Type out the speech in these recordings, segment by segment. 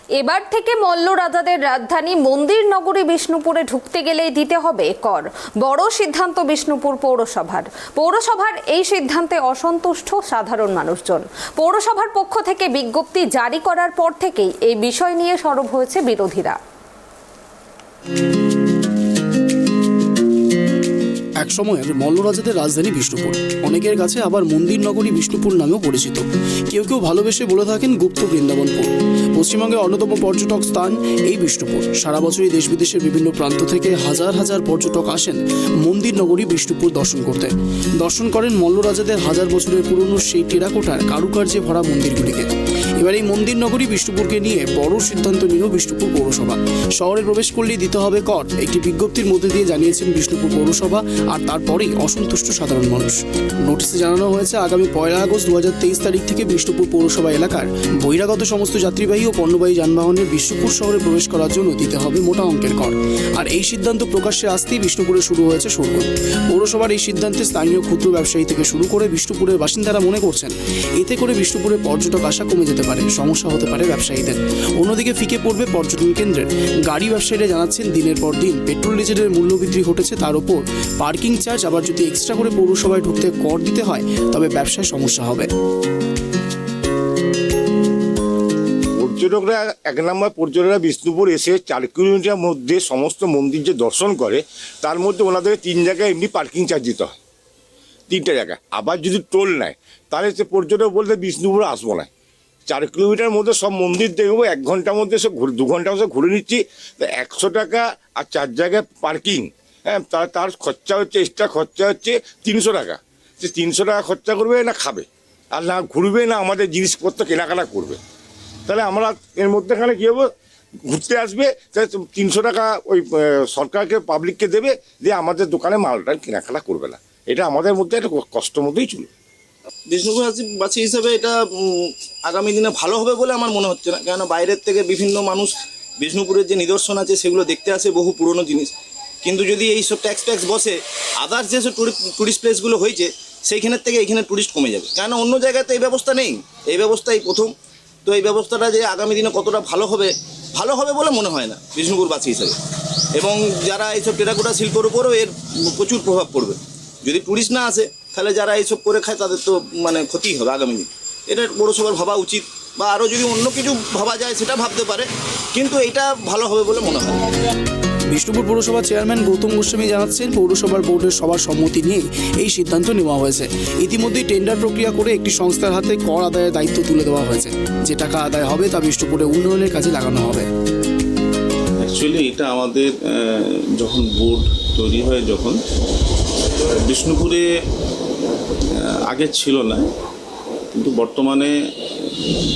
এবার থেকে মল্ল রাজাদের রাজধানী মন্দির নগরী বিষ্ণুপুরে ঢুকতে গেলেই দিতে হবে কর। বড় সিদ্ধান্ত বিষ্ণুপুর পৌরসভার এই সিদ্ধান্তে অসন্তুষ্ট সাধারণ মানুষজন। পৌরসভার পক্ষ থেকে বিজ্ঞপ্তি জারি করার পর থেকেই এই বিষয় নিয়ে সরব হয়েছে বিরোধীরা। এক সময়ের মল্লরাজাদের রাজধানী বিষ্ণুপুর, অনেকের কাছে আবার মন্দির নগরী বিষ্ণুপুর নামেও পরিচিত। কেউ কেউ ভালোবেসে বলে থাকেন গুপ্ত বৃন্দাবনপুর। পশ্চিমবঙ্গের অন্যতম পর্যটক স্থান এই বিষ্ণুপুর। সারা বছরই দেশ বিদেশের বিভিন্ন প্রান্ত থেকে হাজার হাজার পর্যটক আসেন মন্দির নগরী বিষ্ণুপুর দর্শন করতে। দর্শন করেন মল্লরাজাদের হাজার বছরের পুরনো সেই টেরাকোটার কারুকার্যে ভরা মন্দিরগুলিকে। এবার এই মন্দির নগরী বিষ্ণুপুরকে নিয়ে বড় সিদ্ধান্ত নিল বিষ্ণুপুর পৌরসভা। শহরে প্রবেশ করলেই দিতে হবে কর, একটি বিজ্ঞপ্তির মধ্যে দিয়ে জানিয়েছেন বিষ্ণুপুর পৌরসভা। আর তারপরেই অসন্তুষ্ট সাধারণ মানুষ। নোটিশে জানানো হয়েছে আগামী 1 আগস্ট 2023 তারিখ থেকে বিষ্ণুপুর পৌরসভা এলাকার বহিরাগত সমস্ত যাত্রীবাহী ও পণ্যবাহী যানবাহনের বিষ্ণুপুর শহরে প্রবেশ করার জন্য দিতে হবে মোটা অঙ্কের কর। আর এই সিদ্ধান্ত প্রকাশ্যে আসতেই বিষ্ণুপুরে শুরু হয়েছে শোরগোল। পৌরসভার এই সিদ্ধান্তে স্থানীয় ক্ষুদ্র ব্যবসায়ী থেকে শুরু করে বিষ্ণুপুরের বাসিন্দারা মনে করছেন এতে করে বিষ্ণুপুরে পর্যটক আসা কমে যেতে পারে, সমস্যা হতে পারে ব্যবসায়ীদের। অন্যদিকে ফিকে পড়বে পর্যটন কেন্দ্রের। গাড়ি ব্যবসায়ীরা জানাচ্ছেন দিনের পর দিন পেট্রোল ডিজেলের মূল্য বৃদ্ধি ঘটেছে, তার উপর পার্কিং চার্জ, আবার যদি এক্সট্রা করে পৌরসভায় ঢুকতে কর দিতে হয় তবে ব্যবসায় সমস্যা হবে। পর্যটকরা এক নম্বর পর্যটকরা বিষ্ণুপুর এসে 4 কিলোমিটার মধ্যে সমস্ত মন্দির যে দর্শন করে তার মধ্যে ওনাদের 3 জায়গায় এমনি পার্কিং চার্জ দিতে হয়, 3টে জায়গায়। আবার যদি টোল নেয় তাহলে সে পর্যটক বলতে বিষ্ণুপুর আসবো না। 4 কিলোমিটার মধ্যে সব মন্দির দেখবো, 1 ঘন্টার মধ্যে সে 2 ঘন্টা সে ঘুরে নিচ্ছি, 100 টাকা আর 4 জায়গায় পার্কিং। হ্যাঁ, তার খরচা হচ্ছে, এক্সট্রা খরচা হচ্ছে 300 টাকা। সে 300 টাকা খরচা করবে না খাবে, আর না ঘুরবে, না আমাদের জিনিসপত্র কেনাকাটা করবে। তাহলে আমরা এর মধ্যেখানে কী হবো, ঘুরতে আসবে, তাহলে 300 টাকা ওই সরকারকে পাবলিককে দেবে, দিয়ে আমাদের দোকানে মালটা কেনাকাটা করবে না। এটা আমাদের মধ্যে একটা কষ্ট মধ্যেই চলবে। বিষ্ণুপুরবাসী হিসেবে এটা আগামী দিনে ভালো হবে বলে আমার মনে হচ্ছে না, কেননা বাইরের থেকে বিভিন্ন মানুষ বিষ্ণুপুরের যে নিদর্শন আছে সেগুলো দেখতে আসে, বহু পুরনো জিনিস। কিন্তু যদি এইসব ট্যাক্স বসে, আদার্স যেসব টুরিস্ট প্লেসগুলো হয়েছে সেইখানের থেকে এইখানে টুরিস্ট কমে যাবে, কেন অন্য জায়গাতে এই ব্যবস্থা নেই, এই ব্যবস্থাই প্রথম। তো এই ব্যবস্থাটা যে আগামী দিনে কতটা ভালো হবে বলে মনে হয় না বিষ্ণুপুরবাসী হিসেবে। এবং যারা এইসব টেরাকোটা শিল্পের উপরও এর প্রচুর প্রভাব পড়বে। যদি টুরিস্ট না আসে তাহলে যারা এইসব করে খায় তাদের তো ক্ষতি হবে আগামী দিন। এটা পৌরসভার ভাবা উচিত, বা আরও যদি অন্য কিছু ভাবা যায় সেটা ভাবতে পারে, কিন্তু এটা ভালো হবে বলে মনে হয়। বিষ্ণুপুর পৌরসভার চেয়ারম্যান গৌতম গোস্বামী জানাচ্ছেন পৌরসভার বোর্ডের সবার সম্মতি নিয়েই এই সিদ্ধান্ত নেওয়া হয়েছে। ইতিমধ্যেই টেন্ডার প্রক্রিয়া করে একটি সংস্থার হাতে কর আদায়ের দায়িত্ব তুলে দেওয়া হয়েছে। যে টাকা আদায় হবে তা বিষ্ণুপুরের উন্নয়নের কাজে লাগানো হবে। অ্যাকচুয়ালি এটা আমাদের যখন বোর্ড তৈরি হয়, যখন বিষ্ণুপুরে আগে ছিল না, কিন্তু বর্তমানে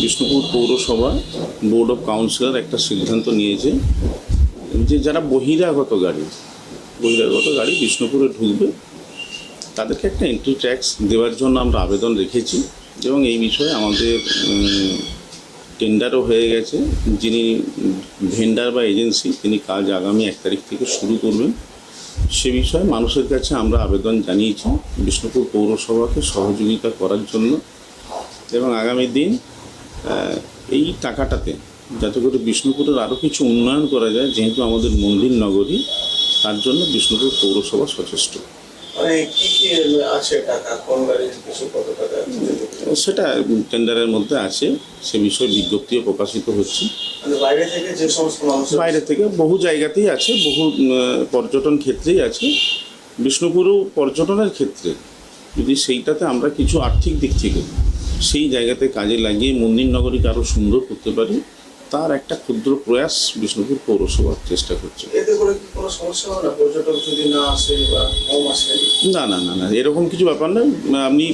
বিষ্ণুপুর পৌরসভা বোর্ড অফ কাউন্সিলর একটা সিদ্ধান্ত নিয়েছে যে যারা বহিরাগত গাড়ি বিষ্ণুপুরে ঢুকবে তাদেরকে একটা এন্ট্রি ট্যাক্স দেওয়ার জন্য আমরা আবেদন রেখেছি, এবং এই বিষয়ে আমাদের টেন্ডারও হয়ে গেছে। যিনি ভেন্ডার বা এজেন্সি, তিনি কাজ আগামী 1 তারিখ থেকে শুরু করবেন। সে বিষয়ে মানুষের কাছে আমরা আবেদন জানিয়েছি বিষ্ণুপুর পৌরসভাকে সহযোগিতা করার জন্য, এবং আগামী দিন এই টাকাটাতে যাতে করে বিষ্ণুপুরের আরও কিছু উন্নয়ন করা যায়, যেহেতু আমাদের মন্দির নগরী, তার জন্য বিষ্ণুপুর পৌরসভা সচেষ্ট। সেটা টেন্ডারের মধ্যে আছে, সে বিষয়ে বিজ্ঞপ্তিও প্রকাশিত হচ্ছে। বাইরে থেকে বহু জায়গাতেই আছে, বহু পর্যটন ক্ষেত্রেই আছে। বিষ্ণুপুরও পর্যটনের ক্ষেত্রে যদি সেইটাতে আমরা কিছু আর্থিক দিক থেকে সেই জায়গাতে কাজে লাগিয়ে মন্দির নগরীকে আরও সুন্দর করতে পারি, তার একটা ক্ষুদ্র প্রয়াস বিষ্ণুপুর পৌরসভা চেষ্টা করছে। না, এরকম কিছু ব্যাপার না। আপনি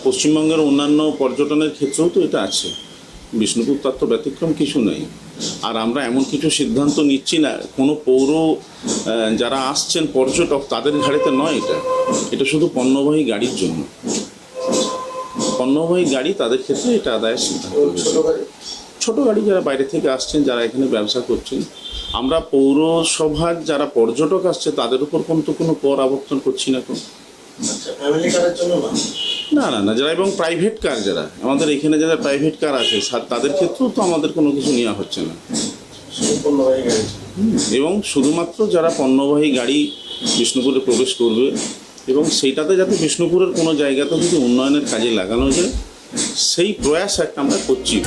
পশ্চিমবঙ্গের অন্যান্য পর্যটনের ক্ষেত্রেও তো এটা আছে, বিষ্ণুপুর তার তো ব্যতিক্রম কিছু নেই। আর আমরা এমন কিছু সিদ্ধান্ত নিচ্ছি না কোনো পৌর যারা আসছেন পর্যটক তাদের ঘাড়িতে নয়, এটা শুধু পণ্যবাহী গাড়ির জন্য। পণ্যবাহী গাড়ি তাদের ক্ষেত্রে এটা আদায়ের সিদ্ধান্ত। ছোটো গাড়ি যারা বাইরে থেকে আসছেন, যারা এখানে ব্যবসা করছেন, আমরা পৌরসভার যারা পর্যটক আসছে তাদের উপর কোনো কর আবর্তন করছি না। না না না, যারা এবং প্রাইভেট কার, যারা আমাদের এখানে যারা প্রাইভেট কার আছে তাদের ক্ষেত্রেও তো আমাদের কোনো কিছু নেওয়া হচ্ছে না। এবং শুধুমাত্র যারা পণ্যবাহী গাড়ি বিষ্ণুপুরে প্রবেশ করবে এবং সেইটাতে যাতে বিষ্ণুপুরের কোনো জায়গাতে যদি উন্নয়নের কাজে লাগানো যায় সেই প্রয়াস একটা আমরা করছি।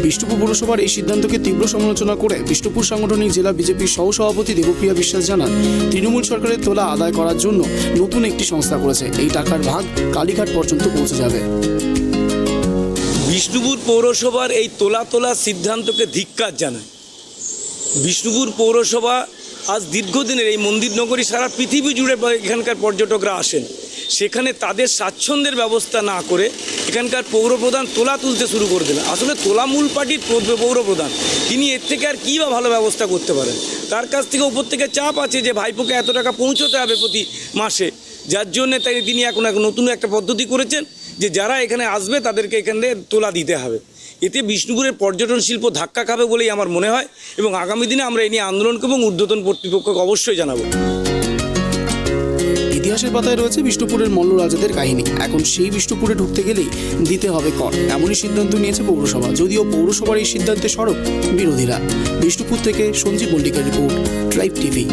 বিষ্ণুপুর পৌরসভার এই সিদ্ধান্তকে তীব্র সমালোচনা করে বিষ্ণুপুর সাংগঠনিক জেলা বিজেপির সহসভাপতি দেবপ্রিয়া বিশ্বাস জানান, তৃণমূল সরকারের তোলা আদায় করার জন্য নতুন একটি সংস্থা করেছে। এই টাকার ভাগ কালীঘাট পর্যন্ত পৌঁছে যাবে। বিষ্ণুপুর পৌরসভার এই তোলা সিদ্ধান্তকে ধিক্কার জানায়। বিষ্ণুপুর পৌরসভা আজ দীর্ঘদিনের এই মন্দির নগরী সারা পৃথিবী জুড়ে এখানকার পর্যটকরা আসেন, সেখানে তাদের স্বাচ্ছন্দ্যের ব্যবস্থা না করে এখানকার পৌরপ্রধান তোলা তুলতে শুরু করে দিলেন। আসলে তোলামূল পার্টির পৌরপ্রধান, তিনি এর থেকে আর কী বা ভালো ব্যবস্থা করতে পারেন? তার কাছ থেকে উপর থেকে চাপ আছে যে ভাইপোকে এত টাকা পৌঁছতে হবে প্রতি মাসে, যার জন্যে তিনি এখন নতুন একটা পদ্ধতি করেছেন যে যারা এখানে আসবে তাদেরকে এখানে তোলা দিতে হবে। এতে বিষ্ণুপুরের পর্যটন শিল্প ধাক্কা খাবে বলেই আমার মনে হয় এবং আগামী দিনে আমরা এই নিয়ে আন্দোলন এবং ঊর্ধ্বতন কর্তৃপক্ষকে অবশ্যই জানাবো। ইতিহাসের পাতায় রয়েছে বিষ্ণুপুরের মল্ল রাজাদের কাহিনী। এখন সেই বিষ্ণুপুরে ঢুকতে গেলেই দিতে হবে কর, এমনই সিদ্ধান্ত নিয়েছে পৌরসভা। যদিও পৌরসভার এই সিদ্ধান্তে সরব বিরোধীরা। বিষ্ণুপুর থেকে সঞ্জীব মল্লিকের রিপোর্ট, ট্রাইব টিভি।